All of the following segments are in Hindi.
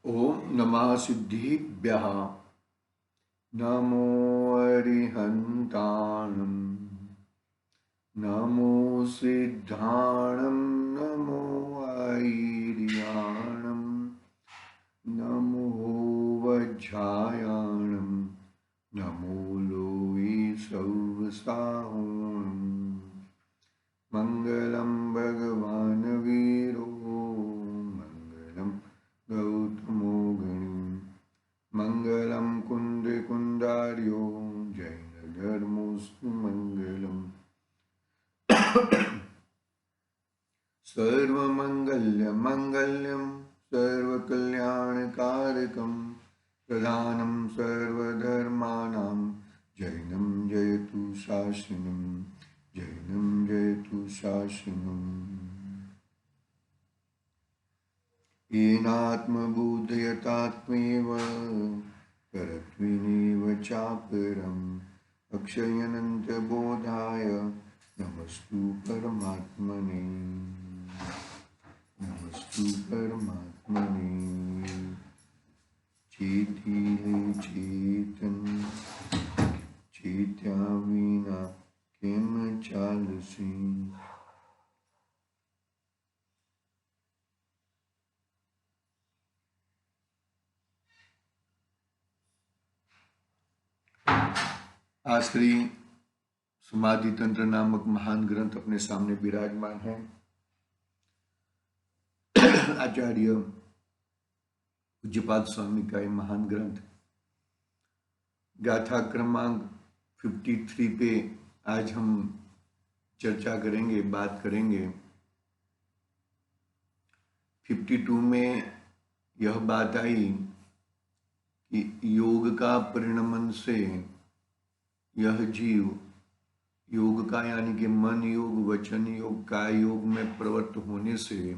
ओम नमः सिद्धिभ्यः नमो अरिहन्ताणं नमो सिद्धाणं नमो ऐर्याणं नमो वज्रायाणं नमो लोये सौवसाहम् मंगलम भगवान वीरो मंगलम गौतमो गणी मंगलम कुंद कुंडार्यो जैन धर्मोस्तु मंगलम सर्वमंगल्य मंगल्यम सर्वकल्याणकारकम प्रधानम सर्वधर्माणां जैनम जयतु शासनम जैनम जयतु शासनम येनात्मबोधयतात्मेव परत्विनेव चापरम् अक्षयनन्तबोधाय नमस्तु परमात्मने नमस्तु परमात्मने चेति चेतन चेत्या विना किम चालसी। आश्री समाधि तंत्र नामक महान ग्रंथ अपने सामने विराजमान है। आचार्य पूज्यपाद स्वामी का ये महान ग्रंथ गाथा क्रमांक 53 पे आज हम चर्चा करेंगे, बात करेंगे। 52 में यह बात आई कि योग का परिणमन से यह जीव योग का यानी कि मन योग, वचन योग, काय योग में प्रवृत्त होने से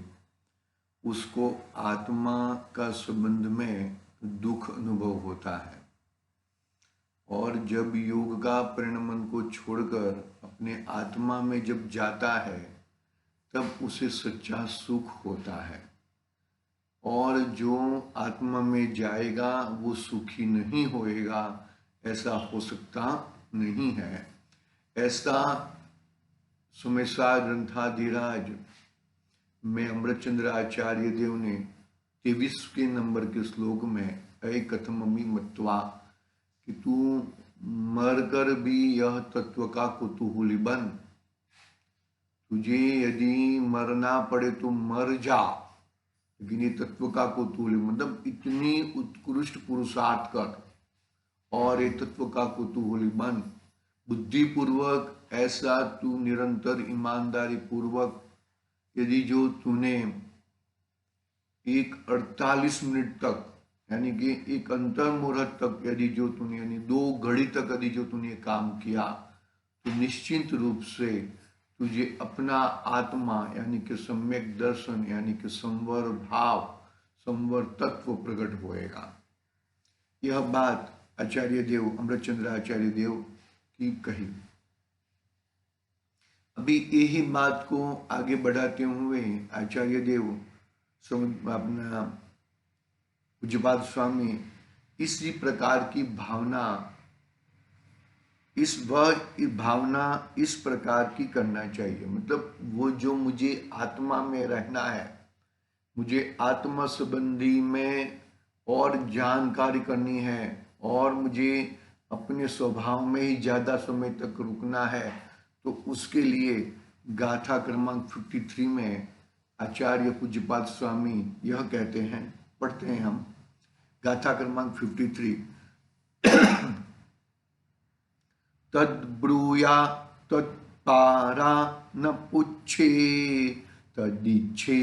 उसको आत्मा का संबंध में दुख अनुभव होता है, और जब योग का परिणमन को छोड़कर अपने आत्मा में जब जाता है तब उसे सच्चा सुख होता है। और जो आत्मा में जाएगा वो सुखी नहीं होएगा, ऐसा हो सकता नहीं है। ऐसा सुमेशा ग्रंथाधिराज में अमृतचंद्र आचार्य देव ने 23 नंबर के श्लोक में ऐ कथममि मत्वा कि तू मरकर भी यह तत्व का कुतूहली बन, तुझे यदि मरना पड़े तो मर जा, लेकिन ये तत्व का कुतूहली मतलब इतनी उत्कृष्ट पुरुषार्थ कर और ये तत्व का कुतूहली बन। बुद्धिपूर्वक ऐसा तू निरंतर ईमानदारी पूर्वक यदि जो तूने एक 48 मिनट तक यानी कि एक अंतर मुहूर्त तक यदि जो तूने यानी 2 घड़ी तक यदि जो तूने काम किया तो निश्चित रूप से तुझे अपना आत्मा यानी कि सम्यक दर्शन यानी कि संवर भाव, संवर तत्व प्रकट होएगा। यह बात आचार्य देव, अमृतचंद्र आचार्य देव की कही। अभी यही बात को आगे बढ़ाते हुए आचार्य देव अपना पूज्यपाद स्वामी इसी प्रकार की भावना इस भावना इस प्रकार की करना चाहिए। मतलब वो जो मुझे आत्मा में रहना है, मुझे आत्मा संबंधी में और जानकारी करनी है और मुझे अपने स्वभाव में ही ज़्यादा समय तक रुकना है, तो उसके लिए गाथा क्रमांक 53 में आचार्य पूज्यपाद स्वामी यह कहते हैं, पढ़ते हैं हम गाथा क्रमांक 53। तद्ब्रूया तत्पारा न पुच्छे तदिच्छे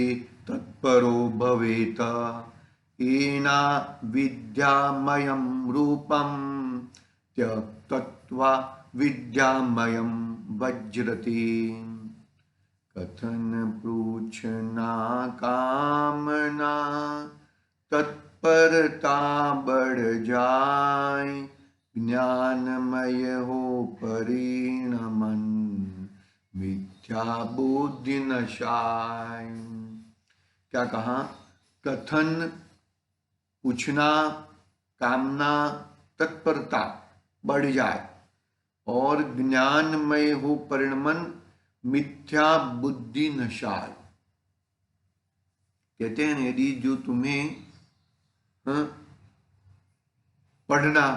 तत्परो भवेत येना विद्यामयं रूपं त्यक्त्वा विद्यामयं वज्रते। कथन पृच्छना कामना तत्परता बढ़ जाए, ज्ञानमय हो परिणमन मिथ्या बुद्धि नशाय। क्या कहा? कथन पूछना, कामना, तत्परता बढ़ जाए और ज्ञानमय हो परिणमन मिथ्या बुद्धि नशाय। कहते हैं यदि जो तुम्हें पढ़ना,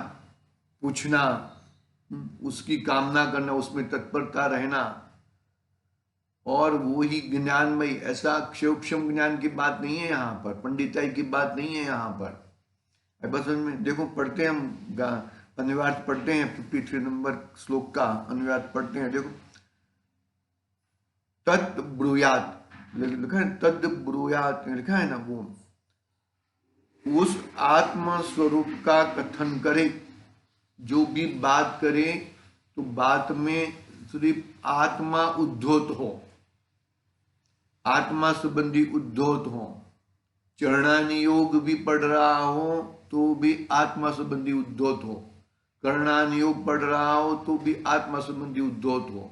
पूछना, उसकी कामना करना, उसमें तत्परता रहना, और वो ही ज्ञानमय, ऐसा क्षोक्षम ज्ञान की बात नहीं है यहाँ पर, पंडिताई की बात नहीं है यहाँ पर। बस में देखो, पढ़ते हैं हम अनुवाद पढ़ते हैं, 53 नंबर श्लोक का अनुवाद पढ़ते हैं। देखो, तत् ब्रूयात लिखा है, तद ब्रूयात लिखा है ना, वो उस आत्म स्वरूप का कथन करे। जो भी बात करे तो बात में सिर्फ आत्मा उद्धोत हो, आत्मा संबंधी उद्धोत हो। चरणानि योग भी पढ़ रहा हो तो भी आत्मा संबंधी उद्धोत हो, कर्णानि योग पढ़ रहा हो तो भी आत्मा संबंधी उद्धोत हो,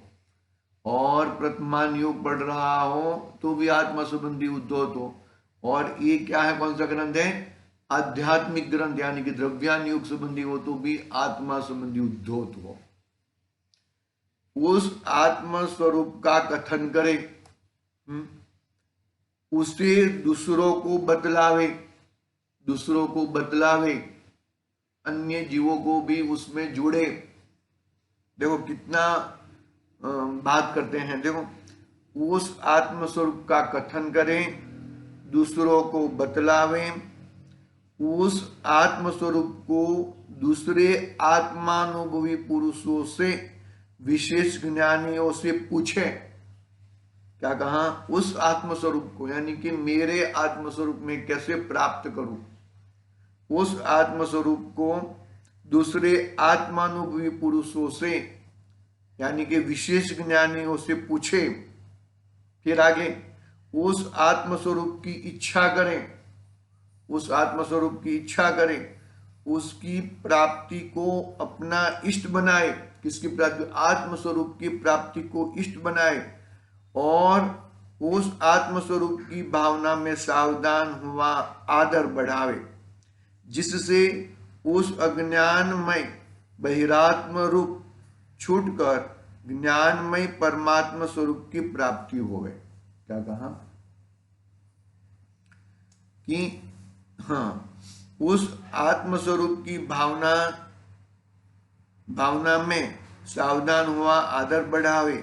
और प्रथमान योग पढ़ रहा हो तो भी आत्मा संबंधी उद्धोत हो। और ये क्या है, कौन सा ग्रंथ है? आध्यात्मिक ग्रंथ, यानी कि द्रव्यान योग संबंधी हो तो भी आत्मा संबंधी उद्धोत हो। उस आत्म स्वरूप का कथन करे, उसे दूसरों को बतलावे, दूसरों को बतलावे, अन्य जीवों को भी उसमें जोड़े। देखो कितना बात करते हैं। देखो, उस आत्म स्वरूप का कथन करें, दूसरों को बतलावे, उस आत्म स्वरूप को दूसरे आत्मानुभवी पुरुषों से, विशेष ज्ञानियों से पूछे। क्या कहा? उस आत्म स्वरूप को, यानी कि मेरे आत्म स्वरूप में कैसे प्राप्त करूं, उस आत्म स्वरूप को दूसरे आत्मानुभवी पुरुषों से, यानी कि विशेष ज्ञानियों से पूछे। फिर आगे उस आत्म स्वरूप की इच्छा करें, उस आत्म स्वरूप की इच्छा करें, उसकी प्राप्ति को अपना इष्ट बनाए। किसकी प्राप्ति? आत्म स्वरूप की प्राप्ति को इष्ट बनाए, और उस आत्म स्वरूप की भावना में सावधान हुआ आदर बढ़ावे, जिससे उस अज्ञानमय बहिरात्म रूप छूटकर ज्ञानमय परमात्मा स्वरूप की प्राप्ति होवे। क्या कहा? कि हाँ, उस आत्म स्वरूप की भावना में सावधान हुआ आदर बढ़ावे,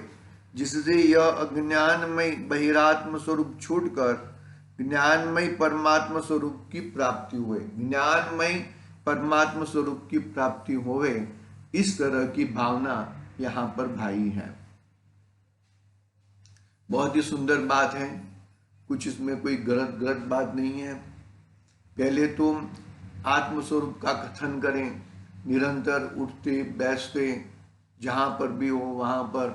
जिससे यह अज्ञानमय बहिरात्म स्वरूप छूटकर ज्ञानमय परमात्मा स्वरूप की प्राप्ति हुए, ज्ञानमय परमात्मा स्वरूप की प्राप्ति होवे। इस तरह की भावना यहाँ पर भाई है। बहुत ही सुंदर बात है, कुछ इसमें कोई गलत बात नहीं है। पहले तो आत्म स्वरूप का कथन करें, निरंतर उठते बैठते जहाँ पर भी हो वहाँ पर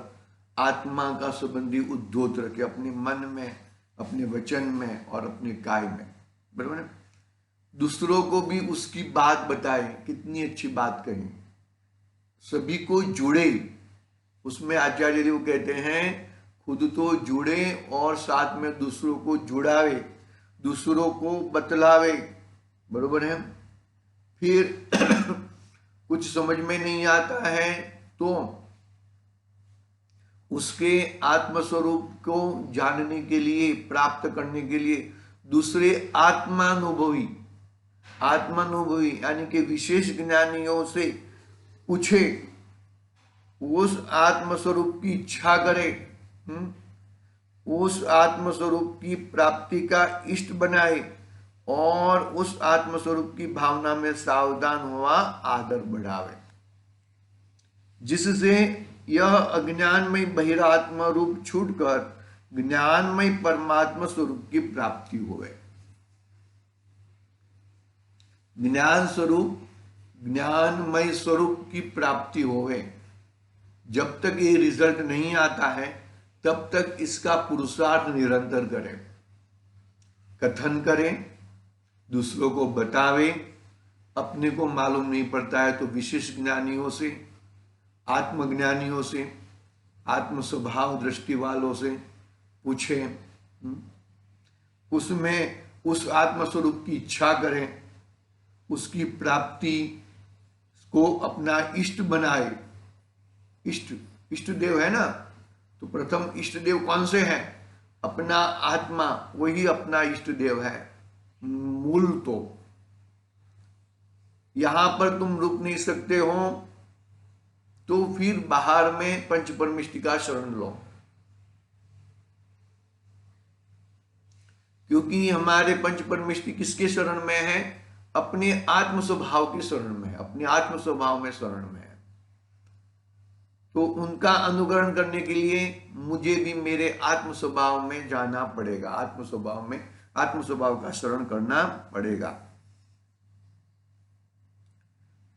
आत्मा का संबंधी उद्धोत रखे, अपने मन में, अपने वचन में और अपने काय में। बराबर है? दूसरों को भी उसकी बात बताए, कितनी अच्छी बात कही, सभी को जुड़े। उसमें आचार्य देव कहते हैं खुद तो जुड़े और साथ में दूसरों को जुड़ावे, दूसरों को बतलावे। बरोबर है? फिर कुछ समझ में नहीं आता है तो उसके आत्मस्वरूप को जानने के लिए, प्राप्त करने के लिए दूसरे आत्मानुभवी यानी कि विशेष ज्ञानियों से पूछे, उस आत्मस्वरूप की इच्छा करे, उस आत्मस्वरूप की प्राप्ति का इष्ट बनाए, और उस आत्मस्वरूप की भावना में सावधान हुआ आदर बढ़ावे, जिससे यह अज्ञानमय बहिरात्मा रूप छूटकर ज्ञानमय परमात्मा स्वरूप की प्राप्ति होवे। ज्ञान स्वरूप, ज्ञानमय स्वरूप की प्राप्ति होवे। जब तक ये रिजल्ट नहीं आता है तब तक इसका पुरुषार्थ निरंतर करें, कथन करें, दूसरों को बतावे। अपने को मालूम नहीं पड़ता है तो विशेष ज्ञानियों से, आत्मज्ञानियों से, आत्म स्वभाव दृष्टि वालों से पूछें, उसमें उस आत्मस्वरूप की इच्छा करें, उसकी प्राप्ति को अपना इष्ट बनाए। इष्ट देव है ना, तो प्रथम इष्ट देव कौन से हैं? अपना आत्मा, वही अपना इष्ट देव है मूल। तो यहां पर तुम रुक नहीं सकते हो, तो फिर बाहर में पंच परमिष्टि का शरण लो, क्योंकि हमारे पंच परमिष्टि किसके शरण में है? अपने आत्म स्वभाव के शरण में, अपने आत्म स्वभाव में शरण में है। तो उनका अनुकरण करने के लिए मुझे भी मेरे आत्म स्वभाव में जाना पड़ेगा, आत्म स्वभाव का शरण करना पड़ेगा।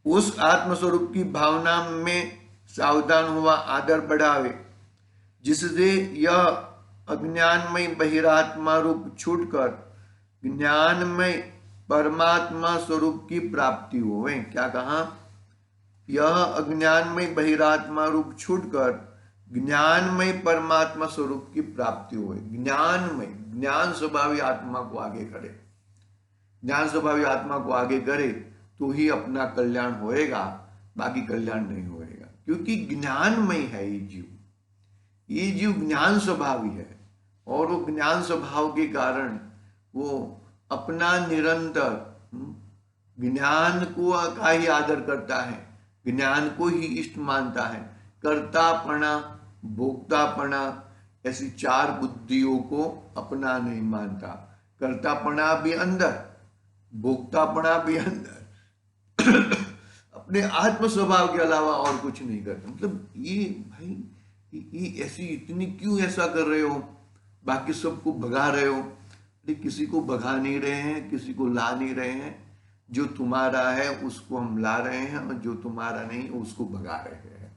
उस आत्म स्वरूप की भावना में सावधान हुआ आदर बढ़ावे, जिससे यह अज्ञानमय बहिरात्मा रूप छूटकर ज्ञानमय परमात्मा स्वरूप की प्राप्ति होवे। क्या कहा? यह अज्ञानमय बहिरात्मा रूप छूटकर ज्ञानमय परमात्मा स्वरूप की प्राप्ति हुए। ज्ञान स्वभावी आत्मा को आगे करे, ज्ञान स्वभावी आत्मा को आगे करे तो ही अपना कल्याण होएगा, बाकी कल्याण नहीं होएगा। क्योंकि ज्ञानमय है ये जीव ज्ञान स्वभावी है, और वो ज्ञान स्वभाव के कारण वो अपना निरंतर ज्ञान को का ही आदर करता है, ज्ञान को ही इष्ट मानता है। कर्तापना, भोक्तापना, ऐसी चार बुद्धियों को अपना नहीं मानता। कर्तापना भी अंदर, भोक्तापना भी अंदर, अपने आत्म स्वभाव के अलावा और कुछ नहीं करता। मतलब ये भाई, ये ऐसी इतनी क्यों ऐसा कर रहे हो? बाकी सबको भगा रहे हो। अरे किसी को भगा नहीं रहे हैं, किसी को ला नहीं रहे हैं। जो तुम्हारा है उसको हम ला रहे हैं, और जो तुम्हारा नहीं उसको भगा रहे हैं।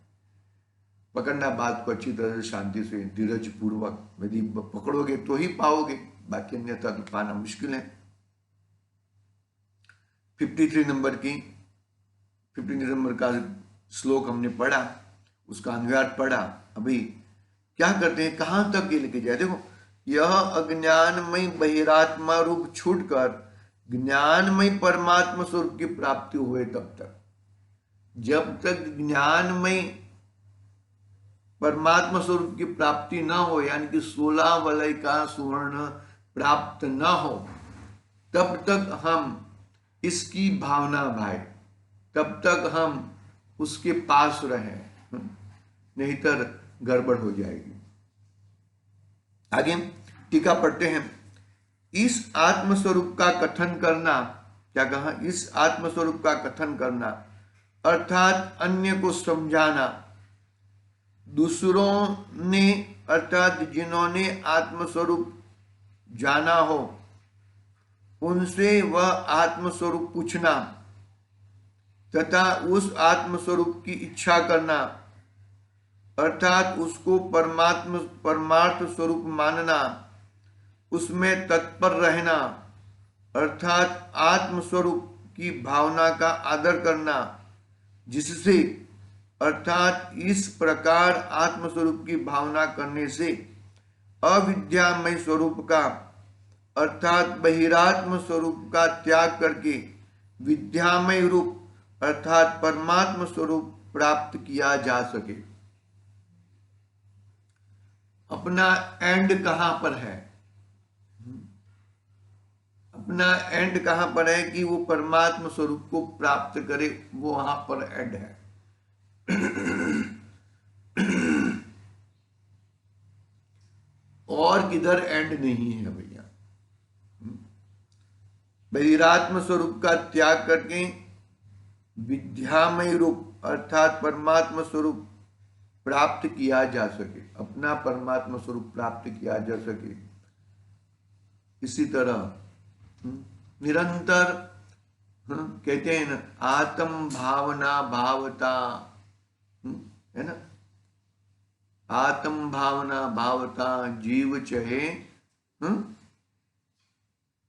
पकड़ना बात को अच्छी तरह से, शांति से, धीरज पूर्वक। यदि पकड़ोगे तो ही पाओगे, बाकी अन्यथा तो पाना मुश्किल है। 53 नंबर का श्लोक हमने पढ़ा, उसका अनुवाद पढ़ा। अभी क्या करते हैं, कहां तक ये लेके जाए? देखो, यह अज्ञानमय बहिरात्मा रूप छूटकर ज्ञानमय परमात्मा स्वरूप की प्राप्ति हुए तब तक। जब तक ज्ञानमय परमात्मा स्वरूप की प्राप्ति न हो, यानी कि 16 वलय का सुवर्ण प्राप्त न हो, तब तक हम इसकी भावना भाई, तब तक हम उसके पास रहें, नहीं तो गड़बड़ हो जाएगी। आगे टीका पढ़ते हैं। इस आत्मस्वरूप का कथन करना, क्या कहा? इस आत्मस्वरूप का कथन करना अर्थात अन्य को समझाना। दूसरों ने अर्थात जिन्होंने आत्मस्वरूप जाना हो, उनसे वह आत्मस्वरूप पूछना तथा उस आत्मस्वरूप की इच्छा करना, अर्थात उसको परमार्थ स्वरूप मानना, उसमें तत्पर रहना, अर्थात आत्मस्वरूप की भावना का आदर करना, जिससे अर्थात इस प्रकार आत्मस्वरूप की भावना करने से अविद्यामय स्वरूप का अर्थात बहिरात्म स्वरूप का त्याग करके विद्यामय रूप अर्थात परमात्म स्वरूप प्राप्त किया जा सके। अपना एंड कहां पर है? अपना एंड कहां पर है कि वो परमात्म स्वरूप को प्राप्त करे, वो वहां पर एंड है। और किधर एंड नहीं है भैया। बहिरात्म स्वरूप का त्याग करके विद्यामय रूप अर्थात परमात्मा स्वरूप प्राप्त किया जा सके, अपना परमात्मा स्वरूप प्राप्त किया जा सके। इसी तरह निरंतर कहते हैं ना, आत्म भावना भावता, है ना, आत्म भावना भावता जीव चहे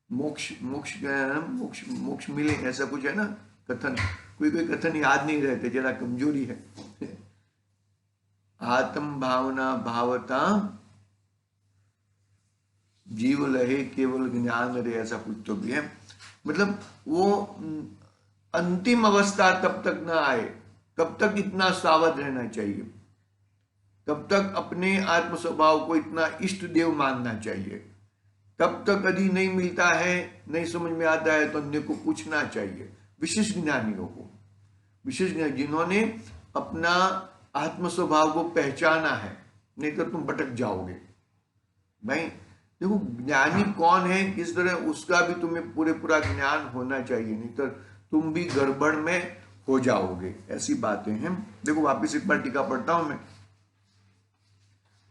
मोक्ष मोक्ष मोक्ष मोक्ष मिले, ऐसा कुछ है ना कथन। कोई कथन याद नहीं रहते, जरा कमजोरी है। आत्म भावना भावता जीव लहे केवल ज्ञान रे, ऐसा कुछ तो भी है। मतलब वो अंतिम अवस्था तब तक ना आए तब तक इतना सावध रहना चाहिए, तब तक अपने आत्म स्वभाव को इतना इष्ट देव मानना चाहिए, तब तक यदि नहीं मिलता है, नहीं समझ में आता है तो अन्य को पूछना चाहिए। विशेष ज्ञानियों को, विशेष ज्ञानी जिन्होंने अपना आत्म स्वभाव को पहचाना है, नहीं तो तुम भटक जाओगे। भाई देखो, ज्ञानी कौन है किस तरह, उसका भी तुम्हें पूरा ज्ञान होना चाहिए, नहीं तो तुम भी गड़बड़ में हो जाओगे। ऐसी बातें हैं। देखो वापिस एक बार टीका पढ़ता हूं मैं।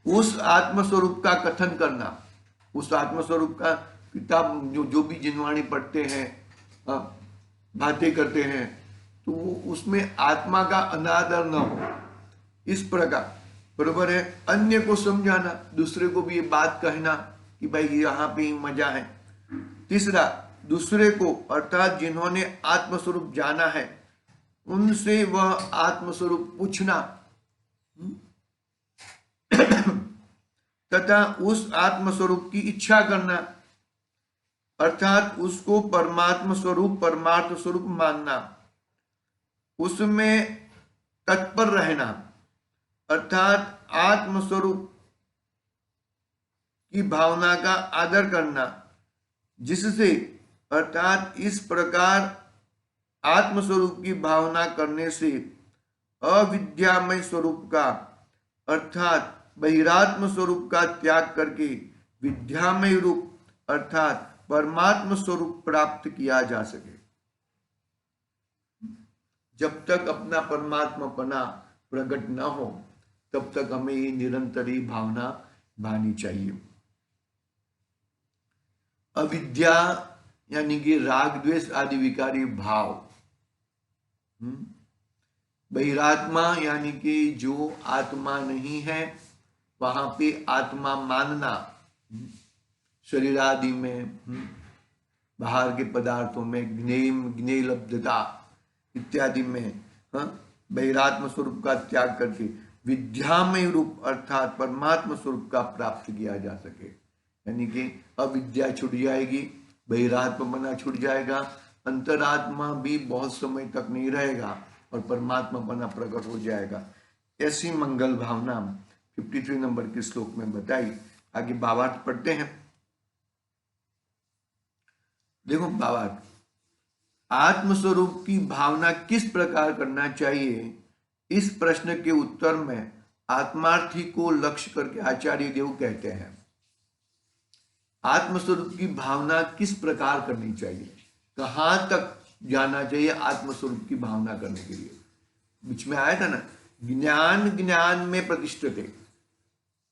उस आत्मस्वरूप का कथन करना, उस आत्मस्वरूप का किताब जो भी जिनवाणी पढ़ते हैं, बातें करते हैं, तो वो उसमें आत्मा का अनादर न हो, इस प्रकार बरोबर है। अन्य को समझाना, दूसरे को भी ये बात कहना कि भाई यहाँ पे ही मजा है। तीसरा, दूसरे को अर्थात जिन्होंने आत्मस्वरूप जाना है उनसे वह आत्मस्वरूप पूछना तथा उस आत्मस्वरूप की इच्छा करना, अर्थात उसको परमात्म स्वरूप परमार्थ स्वरूप मानना, उसमें तत्पर रहना, अर्थात आत्मस्वरूप की भावना का आदर करना, जिससे अर्थात इस प्रकार आत्मस्वरूप की भावना करने से अविद्यामय स्वरूप का अर्थात बहिरात्म स्वरूप का त्याग करके विद्यामय रूप अर्थात परमात्म स्वरूप प्राप्त किया जा सके। जब तक अपना परमात्मापना प्रकट न हो तब तक हमें ये निरंतर ही भावना भानी चाहिए। अविद्या यानी कि राग द्वेष आदि विकारी भाव, बहिरात्मा यानी कि जो आत्मा नहीं है वहां पे आत्मा मानना, शरीर आदि में, बाहर के पदार्थों में ज्ञेय लब्धता इत्यादि में बहिरात्म स्वरूप का त्याग करके विद्यामय रूप अर्थात परमात्मा स्वरूप का प्राप्त किया जा सके। यानी कि अविद्या छूट जाएगी, बहिरात्मा बना छूट जाएगा, अंतरात्मा भी बहुत समय तक नहीं रहेगा और परमात्मा बना प्रकट हो जाएगा। ऐसी मंगल भावना 53 नंबर के श्लोक में बताई। आगे भावार्थ पढ़ते हैं। देखो भावार्थ, आत्मस्वरूप की भावना किस प्रकार करना चाहिए, इस प्रश्न के उत्तर में आत्मार्थी को लक्ष्य करके आचार्य देव कहते हैं आत्मस्वरूप की भावना किस प्रकार करनी चाहिए, कहां तक जाना चाहिए आत्मस्वरूप की भावना करने के लिए। बीच में आया था ना, ज्ञान ज्ञान में प्रतिष्ठित है।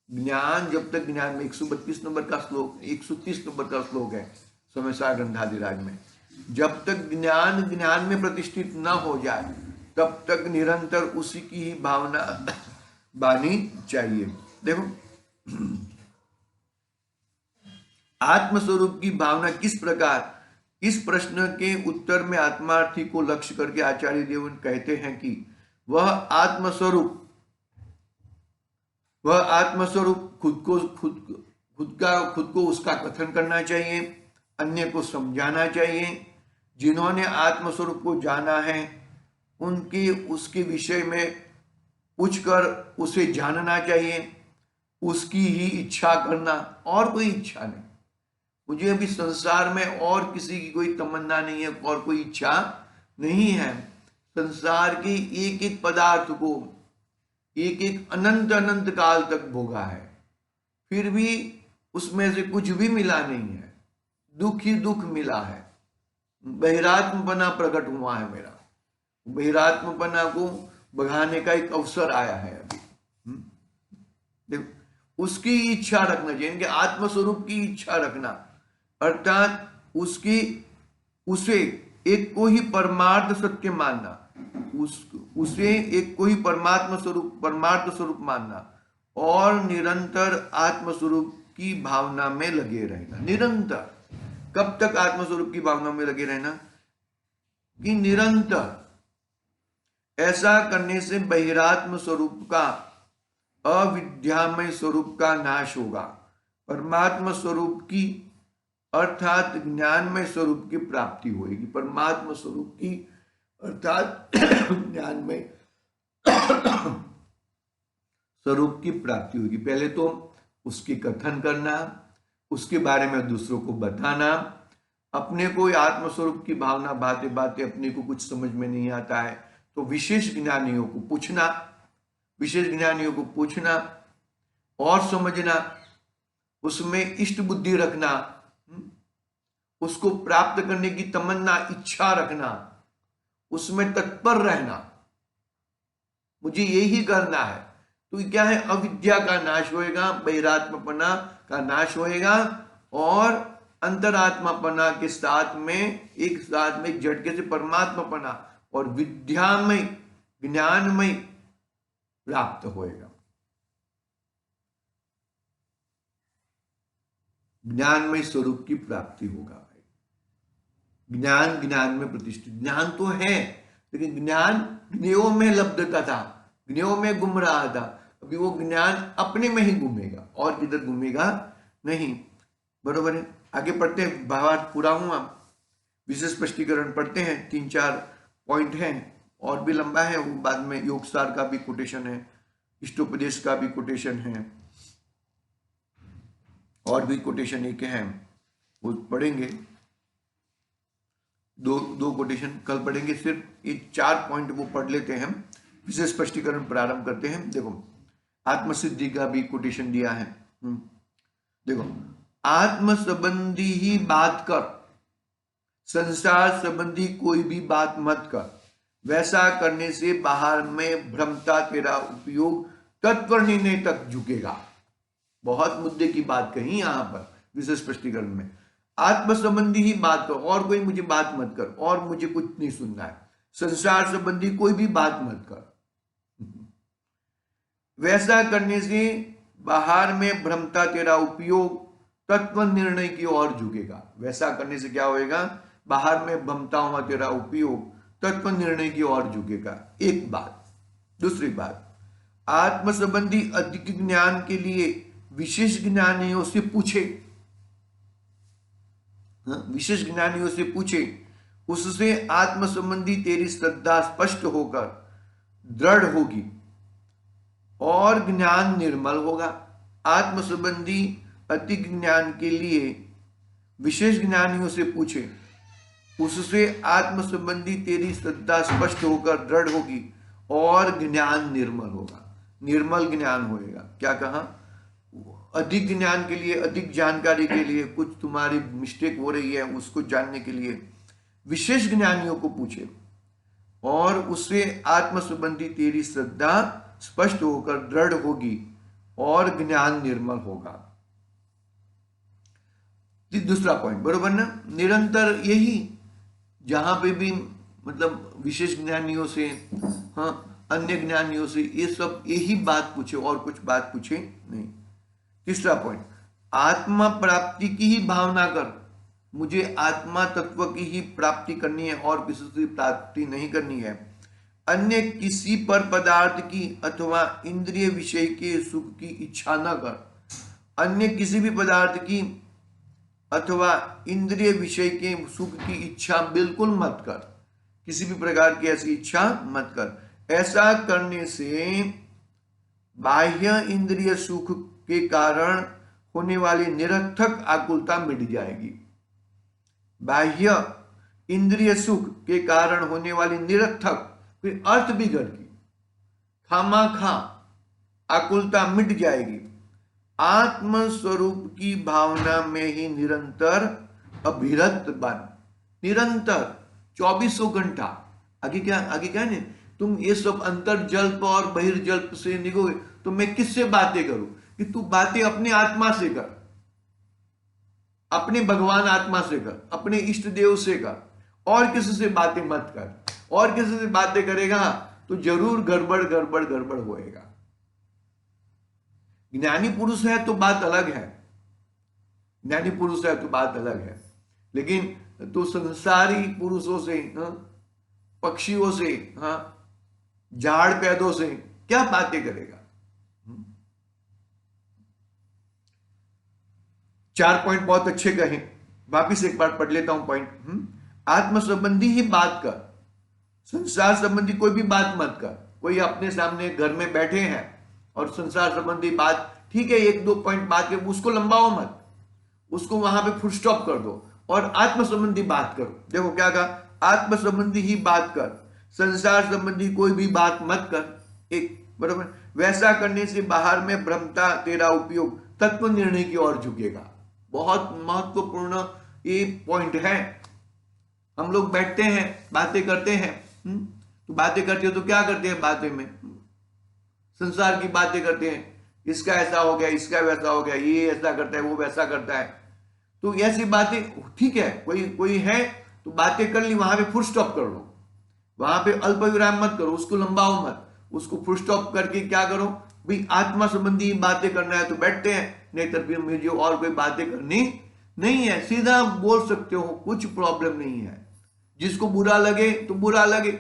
ज्ञान जब तक ज्ञान में 132 नंबर का श्लोक, 130 नंबर का श्लोक है समयसार ग्रंथाधिराज में, जब तक ज्ञान ज्ञान में प्रतिष्ठित न हो जाए तब तक निरंतर उसी की ही भावना बानी चाहिए। देखो आत्मस्वरूप की भावना किस प्रकार, इस प्रश्न के उत्तर में आत्मार्थी को लक्ष्य करके आचार्य देवन कहते हैं कि वह आत्मस्वरूप खुद को उसका कथन करना चाहिए, अन्य को समझाना चाहिए। जिन्होंने आत्मस्वरूप को जाना है उनके उसके विषय में पूछकर उसे जानना चाहिए, उसकी ही इच्छा करना, और कोई इच्छा नहीं। मुझे अभी संसार में और किसी की कोई तमन्ना नहीं है और कोई इच्छा नहीं है। संसार के एक एक पदार्थ को एक एक अनंत अनंत काल तक भोगा है, फिर भी उसमें से कुछ भी मिला नहीं है, दुख ही दुख मिला है। बहिरात्मपना प्रकट हुआ है मेरा, बहिरात्मपना को बढ़ाने का एक अवसर आया है अभी। देखो उसकी इच्छा रखना चाहिए कि आत्मस्वरूप की इच्छा रखना, अर्थात उसे एक को ही परमार्थ सत्य मानना, उसे एक को ही परमात्मा स्वरूप परमार्थ स्वरूप मानना और निरंतर आत्मस्वरूप की भावना में लगे रहना। निरंतर कब तक आत्मस्वरूप की भावना में लगे रहना कि निरंतर। ऐसा करने से बहिरात्म स्वरूप का अविद्यामय स्वरूप का नाश होगा, परमात्मा स्वरूप की अर्थात ज्ञानमय स्वरूप की प्राप्ति होगी। परमात्मा स्वरूप की अर्थात ज्ञान में स्वरूप की प्राप्ति होगी। पहले तो उसकी कथन करना, उसके बारे में दूसरों को बताना। अपने को आत्मस्वरूप की भावना बातें बातें अपने को कुछ समझ में नहीं आता है तो विशेष ज्ञानियों को पूछना, विशेष ज्ञानियों को पूछना और समझना, उसमें इष्ट बुद्धि रखना, उसको प्राप्त करने की तमन्ना, इच्छा रखना, उसमें तत्पर रहना, मुझे यही करना है। तो क्या है, अविद्या का नाश होएगा, बहिरात्मपना का नाश होएगा और अंतरात्मापना के साथ में एक साथ में झटके से परमात्मापना और विद्यामय ज्ञानमय प्राप्त होएगा। ज्ञानमय स्वरूप की प्राप्ति होगा भाई। ज्ञान ज्ञान में प्रतिष्ठित, ज्ञान तो है लेकिन ज्ञान ज्ञेयों में लब्धता था, ज्ञेयों में घूम रहा था, अभी वो ज्ञान अपने में ही घूमेगा और किधर घूमेगा नहीं। बरोबर है। आगे पढ़ते हैं, भावार्थ पूरा हुआ, विशेष स्पष्टीकरण पढ़ते हैं, 3-4 पॉइंट हैं और भी लंबा है वो, बाद में योगसार का भी कोटेशन है, इष्टोपदेश का भी कोटेशन है और भी कोटेशन एक है वो पढ़ेंगे। दो कोटेशन कल पढ़ेंगे, सिर्फ ये 4 पॉइंट वो पढ़ लेते हैं, विशेष स्पष्टीकरण प्रारंभ करते हैं। देखो आत्मसिद्धि का भी कोटेशन दिया है। देखो, आत्म संबंधी ही बात कर, संसार संबंधी कोई भी बात मत कर, वैसा करने से बाहर में भ्रमता तेरा उपयोग तत्व निर्णय तक झुकेगा। बहुत मुद्दे की बात कही यहां पर विशेष स्पष्टीकरण में। आत्म संबंधी ही बात कर, और कोई मुझे बात मत कर, और मुझे कुछ नहीं सुनना है। संसार संबंधी कोई भी बात मत कर, वैसा करने से बाहर में भ्रमता तेरा उपयोग तत्व निर्णय की ओर झुकेगा। वैसा करने से क्या होएगा, बाहर में भ्रमता हुआ तेरा उपयोग तत्व निर्णय की ओर झुकेगा। एक बात। दूसरी बात, आत्म संबंधी अधिक ज्ञान के लिए विशेष ज्ञानियों से पूछे, विशेष ज्ञानियों से पूछे, उससे आत्म संबंधी तेरी श्रद्धा स्पष्ट होकर दृढ़ होगी और ज्ञान निर्मल होगा। आत्म संबंधी अधिक ज्ञान के लिए विशेष ज्ञानियों से पूछे, उससे आत्म संबंधी तेरी श्रद्धा स्पष्ट होकर दृढ़ होगी और ज्ञान निर्मल होगा। निर्मल ज्ञान होएगा। क्या कहा, अधिक ज्ञान के लिए, अधिक जानकारी के लिए, कुछ तुम्हारी मिस्टेक हो रही है उसको जानने के लिए विशेष ज्ञानियों को पूछे और उससे आत्म संबंधी तेरी श्रद्धा स्पष्ट होकर दृढ़ होगी और ज्ञान निर्मल होगा। दूसरा पॉइंट, बरोबर ना, निरंतर यही, जहां पे भी मतलब विशेष ज्ञानियों से, हाँ, अन्य ज्ञानियों से, ये सब यही बात पूछे और कुछ बात पूछे नहीं। तीसरा पॉइंट, आत्मा प्राप्ति की ही भावना कर, मुझे आत्मा तत्व की ही प्राप्ति करनी है और किसी से प्राप्ति नहीं करनी है। अन्य किसी पर पदार्थ की अथवा इंद्रिय विषय के सुख की इच्छा न कर। अन्य किसी भी पदार्थ की अथवा इंद्रिय विषय के सुख की इच्छा बिल्कुल मत कर, किसी भी प्रकार की ऐसी इच्छा मत कर। ऐसा करने से बाह्य इंद्रिय सुख के कारण होने वाली निरर्थक आकुलता मिट जाएगी। बाह्य इंद्रिय सुख के कारण होने वाली निरर्थक, फिर अर्थ बिगड़ की, खामाखा आकुलता मिट जाएगी। आत्म स्वरूप की भावना में ही निरंतर अभिरत बन, निरंतर 24 घंटा। आगे क्या है, तुम ये सब अंतर जल्प और बहिर्जल्प से निगोगे तो मैं किससे बातें करूं, कि तू बातें अपने आत्मा से कर, अपने भगवान आत्मा से कर, अपने इष्ट देव से कर, और किसी से बातें मत कर। और किसी से बातें करेगा तो जरूर गड़बड़ गड़बड़ गड़बड़ होएगा। ज्ञानी पुरुष है तो बात अलग है, ज्ञानी पुरुष है तो बात अलग है, लेकिन तो संसारी पुरुषों से, पक्षियों से, झाड़ पैदों से क्या बातें करेगा। 4 पॉइंट बहुत अच्छे कहे, वापिस एक बार पढ़ लेता हूं पॉइंट। आत्म संबंधी ही बात कर, संसार संबंधी कोई भी बात मत कर। कोई अपने सामने घर में बैठे हैं और संसार संबंधी बात, ठीक है, एक दो पॉइंट बात है, उसको लंबाओ मत, उसको वहां पे फुल स्टॉप कर दो और आत्म संबंधी बात करो। देखो क्या कहा, आत्म संबंधी ही बात कर, संसार संबंधी कोई भी बात मत कर। एक बराबर, वैसा करने से बाहर में भ्रमता तेरा उपयोग तत्व निर्णय की ओर झुकेगा। बहुत महत्वपूर्ण ये पॉइंट है। हम लोग बैठते हैं, बातें करते हैं, तो बातें करते हो तो क्या करते हैं, बातें में संसार की बातें करते हैं, इसका ऐसा हो गया, इसका वैसा हो गया, ये ऐसा करता है, वो वैसा करता है। तो ऐसी बातें, ठीक है, कोई कोई है तो बातें कर ली, वहां पे फुल स्टॉप कर लो, वहां पे अल्प विराम मत करो, उसको लंबाओ मत, उसको फुल स्टॉप करके क्या करो भाई, आत्मा संबंधी बातें करना है तो बैठते हैं, नहीं तो फिर मुझे और कोई बातें करनी नहीं है, सीधा बोल सकते हो, कुछ प्रॉब्लम नहीं है। जिसको बुरा लगे तो बुरा लगे,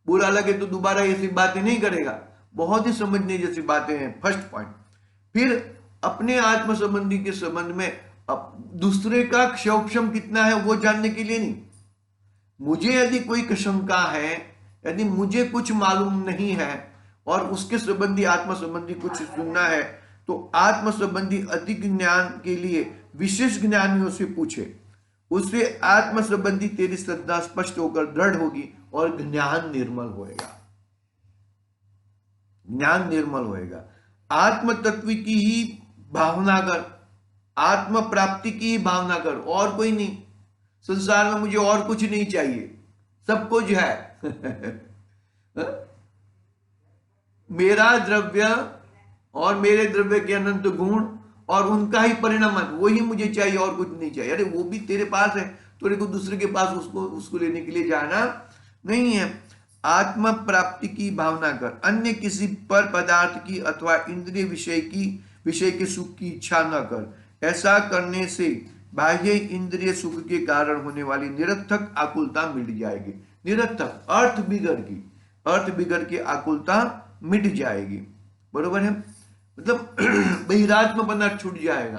बुरा लगे तो दोबारा ऐसी बातें नहीं करेगा। बहुत ही समझने जैसी बातें हैं, फर्स्ट पॉइंट। फिर अपने आत्म संबंधी के संबंध में दूसरे का क्षोभक्षम कितना है वो जानने के लिए नहीं, मुझे यदि कोई शंका है, यदि मुझे कुछ मालूम नहीं है और उसके संबंधी आत्म संबंधी कुछ सुनना है, तो आत्म संबंधी अधिक ज्ञान के लिए विशेष ज्ञानियों से पूछे, उससे आत्म संबंधी तेरी श्रद्धा स्पष्ट होकर दृढ़ होगी और ज्ञान निर्मल होएगा, ज्ञान निर्मल होएगा। आत्म तत्व की ही भावना कर, आत्म प्राप्ति की ही भावना कर, और कोई नहीं। संसार में मुझे और कुछ नहीं चाहिए, सब कुछ है। मेरा द्रव्य और मेरे द्रव्य के अनंत गुण और उनका ही परिणाम, वही मुझे चाहिए और कुछ नहीं चाहिए। अरे वो भी तेरे पास है, तेरे को दूसरे के पास उसको लेने के लिए जाना नहीं है। आत्म प्राप्ति की भावना कर, अन्य किसी पर पदार्थ की अथवा इंद्रिय विषय के सुख की इच्छा न कर। ऐसा करने से बाह्य इंद्रिय सुख के कारण होने वाली निरर्थक आकुलता मिट जाएगी। निरर्थक अर्थ बिगड़ की आकुलता मिट जाएगी, बरोबर है, मतलब बहिरात्मपना छूट जाएगा,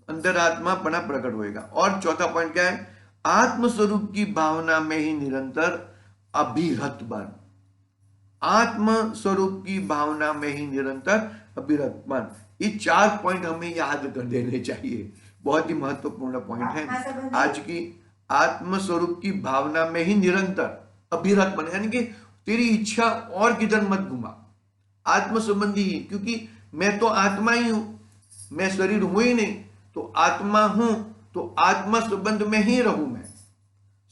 अंतरात्मापना प्रकट होएगा। और चौथा पॉइंट क्या है, आत्म स्वरूप की भावना में ही निरंतर अभिरत बन। आत्म स्वरूप की भावना में ही निरंतर अभिरत बन। ये 4 पॉइंट हमें याद कर देने चाहिए, बहुत ही महत्वपूर्ण पॉइंट है आज की। आत्म स्वरूप की भावना में ही निरंतर अभिरत बन, यानी कि तेरी इच्छा और किधर मत घुमा, आत्म संबंधी ही, क्योंकि मैं तो आत्मा ही हूं, मैं शरीर हूं ही नहीं, तो आत्मा हूं, तो आत्मा संबंध में ही रहूं मैं।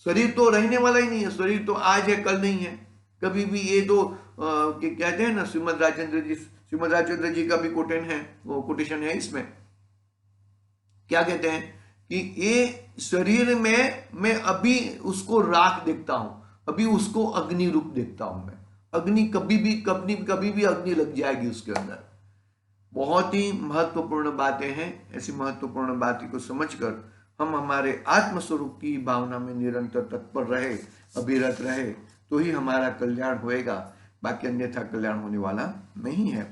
शरीर तो रहने वाला ही नहीं है, शरीर तो आज है कल नहीं है कभी भी। ये तो कहते हैं ना, श्रीमद राजेंद्र जी का भी कोटेशन है इसमें, क्या कहते हैं कि ये शरीर में मैं अभी उसको राख देखता हूं, अभी उसको अग्नि रूप देखता हूं मैं। अग्नि कभी भी अग्नि लग जाएगी उसके अंदर। बहुत ही महत्वपूर्ण बातें हैं। ऐसी महत्वपूर्ण बातें को समझकर हम हमारे आत्मस्वरूप की भावना में निरंतर तत्पर रहे, अभिरत रहे, तो ही हमारा कल्याण होएगा, बाकी अन्यथा कल्याण होने वाला नहीं है।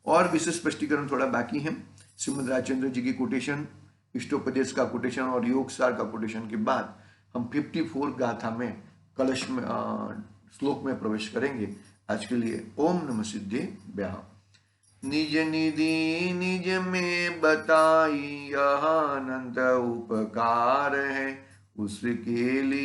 और विशेष स्पष्टीकरण थोड़ा बाकी है। श्रीमद राजेंद्र जी की कोटेशन, इष्टोपदेश का कोटेशन और योग सार का कोटेशन के बाद हम 54 गाथा में कलश में श्लोक में प्रवेश करेंगे। आज के लिए ओम नमः सिद्धेभ्यः। निज निधि निज में बताई, यह अनंत उपकार है, उसके लिए